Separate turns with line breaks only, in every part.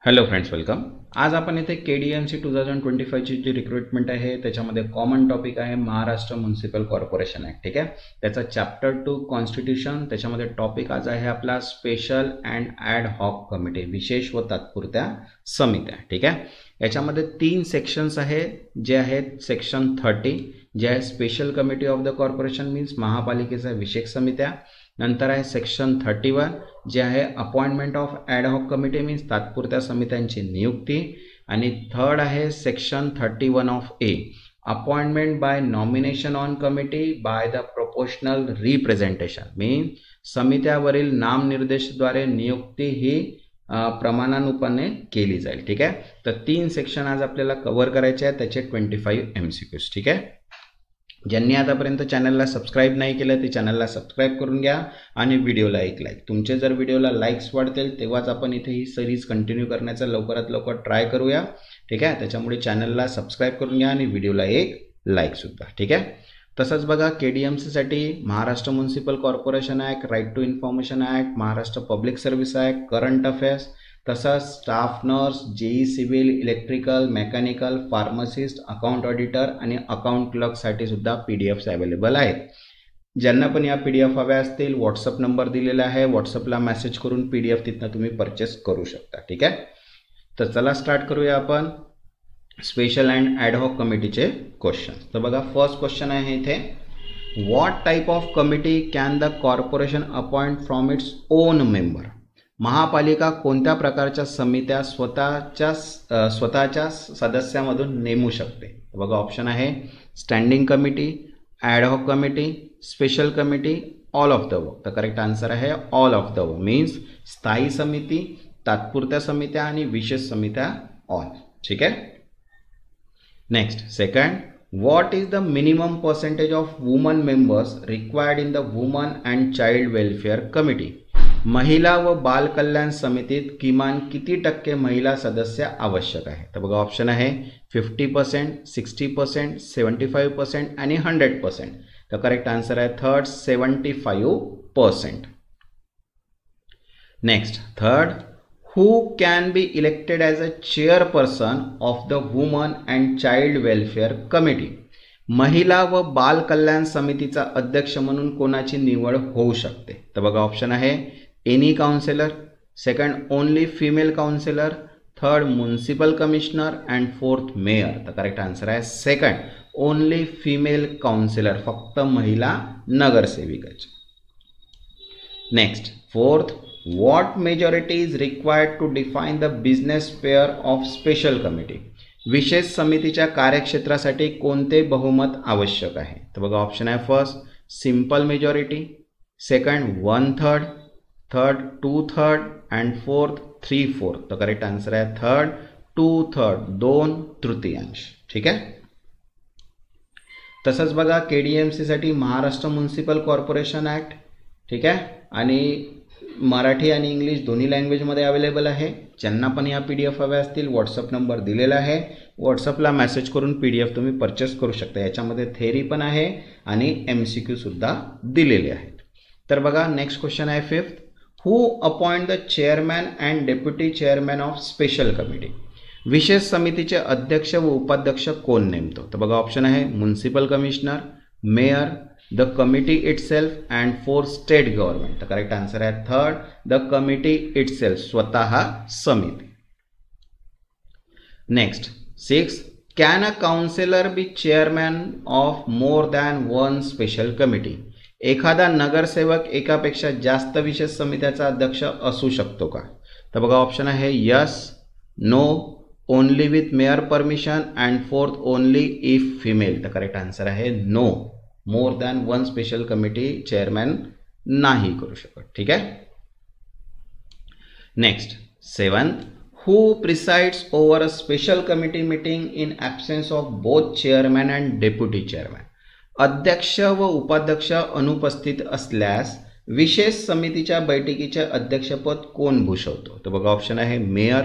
Hello friends, welcome. आज आपण इथे KDMC 2025 ची जी रिक्रुटमेंट आहे त्याच्यामध्ये कॉमन टॉपिक आहे महाराष्ट्र म्युनिसिपल कॉर्पोरेशन ॲक्ट. ठीक आहे, त्याचा चॅप्टर 2 कॉन्स्टिट्यूशन. त्याच्यामध्ये टॉपिक आज आहे आपला special and ad hoc committee, विशेष व तात्पुरत्या समित्या. ठीक आहे, याच्यामध्ये 3 सेक्शन्स आहेत जे आहेत सेक्शन 30 जे आहे special committee of the corporation means महापालिकेच्या विशेष समित्या. नंतर आहे सेक्शन 31 जे आहे appointment of ad hoc committee means तात्पुरत्या समित्यांची नियुक्ती. आणि थर्ड आहे section 31 of a appointment by nomination on committee by the proportional representation means समित्यावरील नामनिर्देशद्वारे नियुक्ती ही प्रमाणानुसार केली जाईल. ठीक आहे, तर 3 सेक्शन आज आपल्याला कव्हर करायचे आहेत, त्याचे 25 MCQs. ठीक आहे, ज्यांनी आतापर्यंत चॅनलला सबस्क्राईब नाही केलं ते चॅनलला सबस्क्राईब करून घ्या आणि व्हिडिओला एक लाईक. तुमचे जर व्हिडिओला लाईक्स वाढतील तेव्हाच आपण इथे ही सिरीज कंटिन्यू करण्याचा लवकरात लवकर ट्राय करूया. ठीक आहे, त्याच्यामुळे चॅनलला सबस्क्राईब करून घ्या आणि व्हिडिओला एक लाईकसुद्धा. ठीक आहे, तसंच बघा KDMCसाठी Maharashtra municipal corporation act, right to information act, Maharashtra public service act, current affairs, तसंच staff nurse, JE civil, electrical, mechanical, pharmacist, account auditor आणि अकाउंट क्लर्कसाठी सुद्धा PDFs अवेलेबल आहेत. ज्यांना पण या PDF हव्या असतील व्हॉट्सअप नंबर दिलेला आहे, व्हॉट्सअपला मेसेज करून PDF तिथनं तुम्ही परचेस करू शकता. ठीक आहे, तर चला स्टार्ट करूया आपण स्पेशल अँड ॲड हॉक कमिटीचे क्वेश्चन. तर बघा फर्स्ट क्वेश्चन आहे इथे, what type of committee can the corporation appoint from its own member. महापालिका कोणत्या प्रकारच्या समित्या स्वतःच्या सदस्यामधून नेमू शकते. बघा ऑप्शन आहे standing committee, ad hoc committee, special committee, all of the work. तर करेक्ट आन्सर आहे all of the work means स्थायी समिती, तात्पुरत्या समित्या आणि विशेष समित्या ऑल. ठीक आहे, next second, what is the minimum percentage of woman members required in the woman and child welfare committee. महिला व बाल कल्याण समितीत किमान किती टक्के महिला सदस्य आवश्यक आहे. तर बघा ऑप्शन आहे 50%, 60%, 75% आणि 100%. तर करेक्ट आन्सर आहे third 75%. Next third, who can be elected as a chairperson of the women and child welfare committee. महिला व बाल कल्याण समितीचा अध्यक्ष म्हणून कोणाची निवड होऊ शकते. तर बघा ऑप्शन आहे any councillor, second only female councillor, third municipal commissioner and fourth mayor. तर करेक्ट आन्सर आहे सेकंड ओनली फिमेल काउन्सिलर, फक्त महिला नगरसेविकाची. Next fourth, what majority is required to define the business sphere of special committee. विशेष समितीच्या कार्यक्षेत्रासाठी कोणते बहुमत आवश्यक आहे. तर बघा ऑप्शन आहे first simple majority, second 1/3, third 2/3 and fourth 3/4. तर करेक्ट आन्सर आहे थर्ड 2/3, 2/3. ठीक आहे, तसंच बघा KDMC साठी महाराष्ट्र म्युनिसिपल कॉर्पोरेशन ॲक्ट. ठीक आहे, आणि मराठी आणि इंग्लिश दोन्ही लँग्वेजमध्ये अवेलेबल आहे. ज्यांना पण या PDF हव्या असतील व्हॉट्सअप नंबर दिलेला आहे, व्हॉट्सअपला मेसेज करून PDF तुम्ही परचेस करू शकता. याच्यामध्ये थेअरी पण आहे आणि MCQ सुद्धा दिलेले आहेत. तर बघा नेक्स्ट क्वेश्चन आहे fifth, who appoint the chairman and deputy chairman of special committee. विशेष समितीचे अध्यक्ष व उपाध्यक्ष कोण नेमतो. तर बघा ऑप्शन आहे municipal commissioner, mayor, the committee itself and four state government. तर करेक्ट आन्सर आहे थर्ड द कमिटी इटसेल्फ, स्वतः समिती. Next six, can a councillor be chairman of more than one special committee. एखादा नगरसेवक एकापेक्षा जास्त विशेष समित्याचा अध्यक्ष असू शकतो का. तर बघा ऑप्शन आहे yes, no, only with mayor permission and fourth only if female. तर करेक्ट आन्सर आहे no, more than one special committee chairman नाही करू शकत. ठीक आहे, next seventh, who presides over a special committee meeting in absence of both chairman and deputy chairman. अध्यक्ष व उपाध्यक्ष अनुपस्थित असल्यास विशेष समितीच्या बैठकीचे अध्यक्षपद कोण भूषवतो. तर बघा ऑप्शन आहे mayor,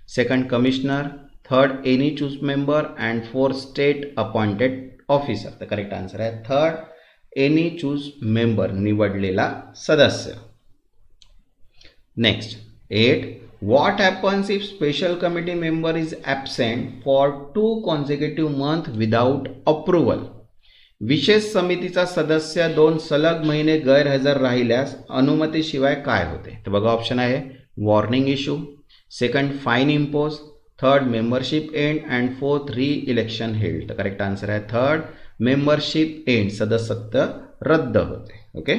second commissioner, third any choose member and fourth state appointed officer. तर करेक्ट आन्सर आहे थर्ड एनी चूज मेंबर, निवडलेला सदस्य. Next 8, What happens if special committee member is absent for 2 consecutive months without approval? विशेष समितीचा सदस्य 2 सलग महिने गैरहजर राहिल्यास अनुमतीशिवाय काय होते? तर बघा ऑप्शन आहे warning issue, second fine impose, third membership end and fourth reelection held. तर करेक्ट आन्सर आहे थर्ड मेंबरशिप एंड, सदस्यत्व रद्द होते. Okay.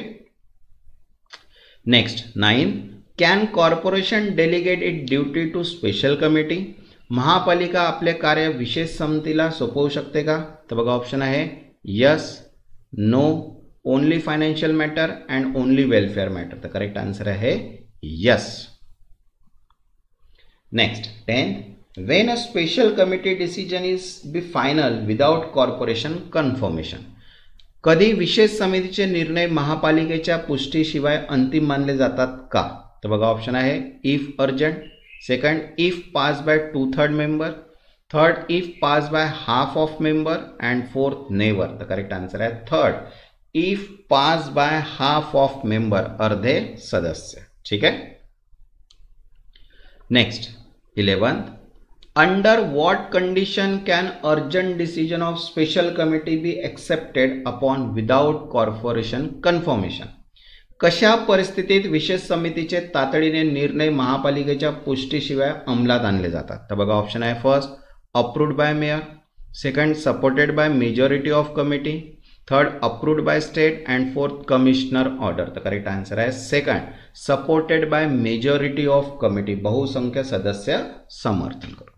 Next 9. Can corporation delegate it duty to special committee? महापालिका आपले कार्य विशेष समितीला सोपवू शकते का? तर बघा ऑप्शन आहे yes, no, only financial matter and only welfare matter. तर करेक्ट आन्सर आहे yes. Next 10. When a special committee decision is be final without corporation confirmation? कधी विशेष समितीचे निर्णय महापालिकेच्या पुष्टीशिवाय अंतिम मानले जातात का? तर बघा ऑप्शन आहे if urgent, second if pass by 2/3 member, third if pass by half of member and fourth never. तर करेक्ट आन्सर आहे third if pass by half of member, अर्धे सदस्य. ठीक आहे. Next 11. Under what condition can urgent decision of special committee be accepted upon without corporation confirmation? कशा परिस्थितीत विशेष समितीचे तातडीने निर्णय महापालिकेच्या पुष्टीशिवाय अंमलात आणले जातात? तर बघा ऑप्शन आहे first approved by mayor, second supported by majority of committee, third approved by state and fourth commissioner order. तर करेक्ट आन्सर आहे second supported by majority of committee, बहुसंख्य सदस्य समर्थन करू.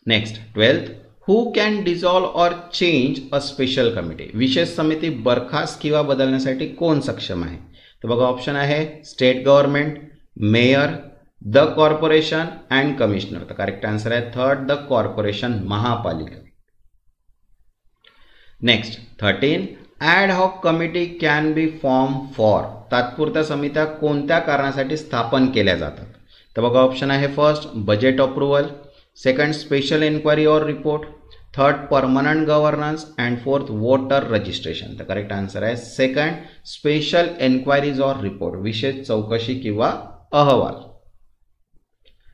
Next 12. Who can dissolve or change a special committee? विशेष समिती बरखास्त किंवा बदलण्यासाठी कोण सक्षम आहे? तर बघा ऑप्शन आहे state government, mayor, the corporation and commissioner. तर करेक्ट आन्सर आहे थर्ड द कॉर्पोरेशन, महापालिका. Next 13. Ad hoc committee can be form for? तात्पुरत्या समित्या कोणत्या कारणासाठी स्थापन केल्या जातात? तर बघा ऑप्शन आहे first budget approval, second special inquiry और report, third permanent governance and fourth voter registration. तर करेक्ट आन्सर आहे सेकंड स्पेशल एन्क्वायरीज और रिपोर्ट, विशेष चौकशी किंवा अहवाल.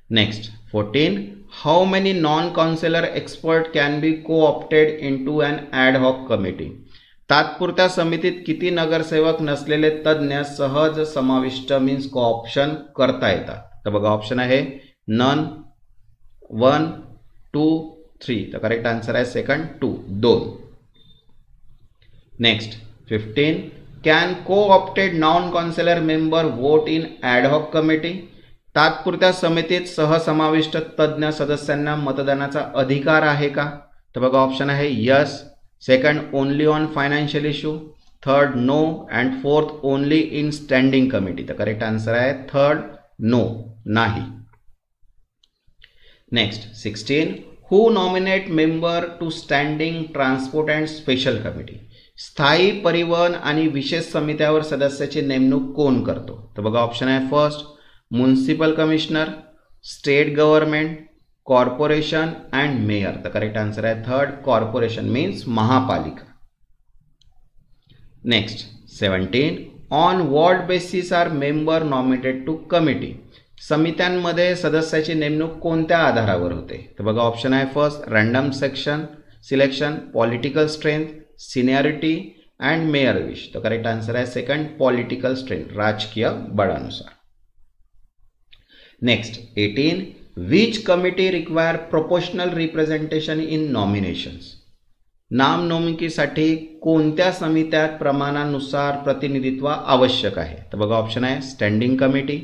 Next 14. How many non councillor expert can be co-opted into an ad hoc committee? तात्पुरत्या समितीत किती नगरसेवक नसलेले तज्ज्ञ सहज समाविष्ट मीन्स को ऑप्शन करता येतात? तर बघा ऑप्शन आहे नन, 1, 2, 3. तर करेक्ट आन्सर आहे second 2. Next 15. Can coopted non councillor member vote in ad hoc committee? तात्पुरत्या समितीत सहसमाविष्ट तज्ज्ञ सदस्यांना मतदानाचा अधिकार आहे का? तर बघा ऑप्शन आहे yes, second only on financial issue, third no and fourth only in standing committee. तर करेक्ट आन्सर आहे थर्ड नो, नाही. Next 16. Who nominate member to standing transport and special committee? स्थायी परिवहन आणि विशेष समित्यावर सदस्याची नेमणूक कोण करतो? तर बघा ऑप्शन आहे first municipal commissioner, state government, corporation and mayor. तर करेक्ट आन्सर आहे थर्ड कॉर्पोरेशन मीन्स महापालिका. Next 17. On what basis are member nominated to committee? समित्यांमध्ये सदस्याची नेमणूक कोणत्या आधारावर होते? तर बघा ऑप्शन आहे first random selection, political strength, seniority and mayor wish. तर करेक्ट आन्सर आहे सेकंड पॉलिटिकल स्ट्रेंथ, राजकीय बळानुसार. Next 18. Which committee require proportional representation in nominations? नामनोंदणीसाठी कोणत्या समित्यात प्रमाणानुसार प्रतिनिधित्व आवश्यक आहे? तर बघा ऑप्शन आहे standing committee,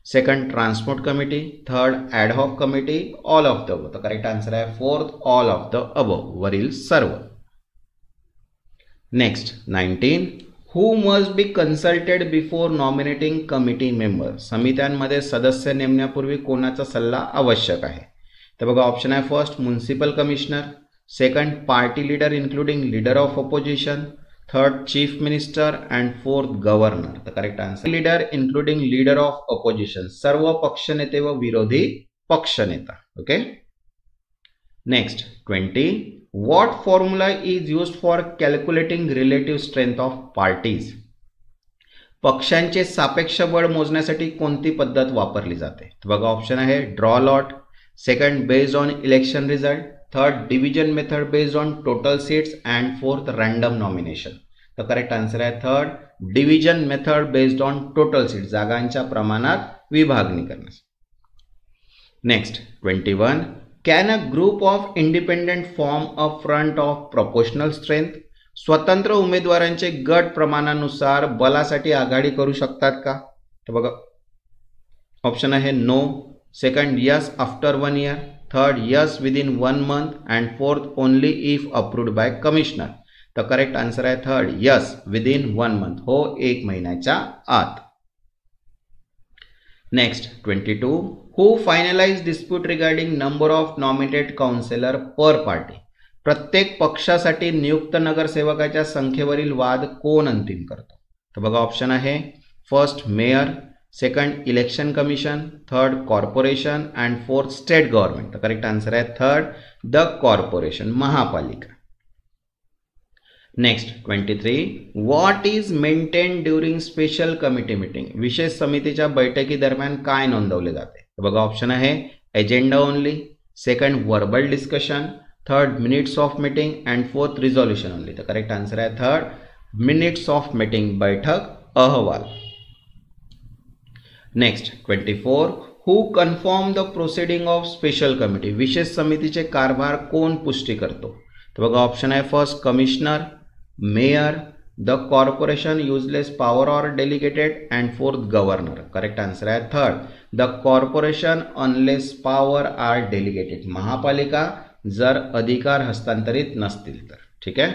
second transport committee, third ad hoc committee, all of the above. तर करेक्ट आन्सर आहे fourth all of the above, वरील सर्व. Next 19. Who must be consulted before nominating committee member? समित्यांमध्ये सदस्य नेमण्यापूर्वी कोणाचा सल्ला आवश्यक आहे? तर बघा ऑप्शन आहे first municipal commissioner, second party leader including leader of opposition, third chief minister and fourth governor. तर correct answer leader including leader of opposition, सर्व पक्षनेते व विरोधी पक्षनेता. Okay. Next 20. What formula is used for calculating relative strength of parties? पक्षांचे सापेक्ष बळ मोजण्यासाठी कोणती पद्धत वापरली जाते? तर बघा ऑप्शन आहे draw lot, second based on election result, third division method based on total seats and fourth random nomination. तर करेक्ट आन्सर आहे third division method based on total seat, जागांच्या प्रमाणात विभागणी करण्यास. Next 21. Can a group of independent form a front of proportional strength? स्वतंत्र उमेदवारांचे गट प्रमाणानुसार बलासाठी आघाडी करू शकतात का? तर बघा ऑप्शन आहे no, second yes after 1 year, third yes within 1 month and fourth only if approved by commissioner. तर करेक्ट आन्सर आहे थर्ड यस विदिन 1 month, हो 1 महिन्याच्या आत. Next 22. Who finalize dispute regarding number of nominated councillor per party? प्रत्येक पक्षासाठी नियुक्त नगरसेवकाच्या संख्येवरील वाद कोण अंतिम करतो? तर बघा ऑप्शन आहे first mayor, second election commission, third corporation and fourth state government. तर करेक्ट आन्सर आहे थर्ड द कॉर्पोरेशन, महापालिका. Next 23. What is maintain during special committee meeting? विशेष समितीच्या बैठकी दरम्यान काय नोंदवले जाते? तर बघा ऑप्शन आहे agenda only, second verbal discussion, third minutes of meeting and fourth resolution only. तर करेक्ट आन्सर आहे थर्ड मिनिट्स ऑफ मीटिंग, बैठक अहवाल. Next 24. Who confirm the proceeding of special committee? विशेष समितीचे कारभार कोण पुष्टी करतो? तर बघा ऑप्शन आहे first commissioner, mayor, the corporation useless power or delegated and fourth governor. Correct answer आहे third the corporation unless power are delegated, महापालिका जर अधिकार हस्तांतरित नसतील तर. ठीक आहे.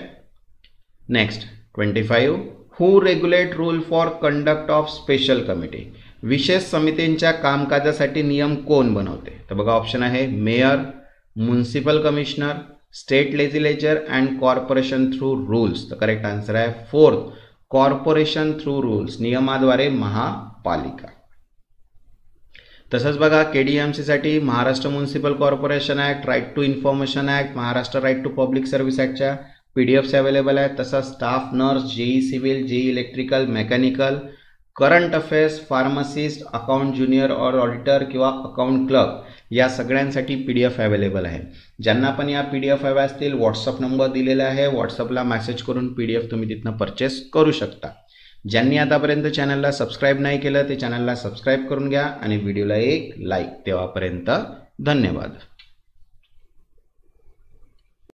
Next 25. Who regulate rule for conduct of special committee? विशेष समितींच्या कामकाजासाठी नियम कोण बनवते? तर बघा ऑप्शन आहे mayor, municipal commissioner, state legislature and corporation through rules. तर करेक्ट आन्सर आहे फोर्थ कॉर्पोरेशन थ्रू रूल्स, नियमाद्वारे महापालिका. तसंच बघा KDMC साठी Maharashtra municipal corporation act, right to information act, Maharashtra right to public service ॲक्टच्या PDFs अवेलेबल आहेत. तसंच staff nurse, JEE civil, JEE electrical, mechanical, current affairs, pharmacist, account junior और ऑडिटर किंवा अकाउंट क्लर्क या सगळ्यांसाठी PDF अवेलेबल आहे. ज्यांना पण या PDF हव्या असतील व्हॉट्सअप नंबर दिलेला आहे, व्हॉट्सअपला मेसेज करून PDF तुम्ही तिथनं परचेस करू शकता. ज्यांनी आतापर्यंत चॅनलला सबस्क्राईब नाही केलं ते चॅनलला सबस्क्राईब करून घ्या आणि व्हिडिओला एक लाईक. तेव्हापर्यंत धन्यवाद.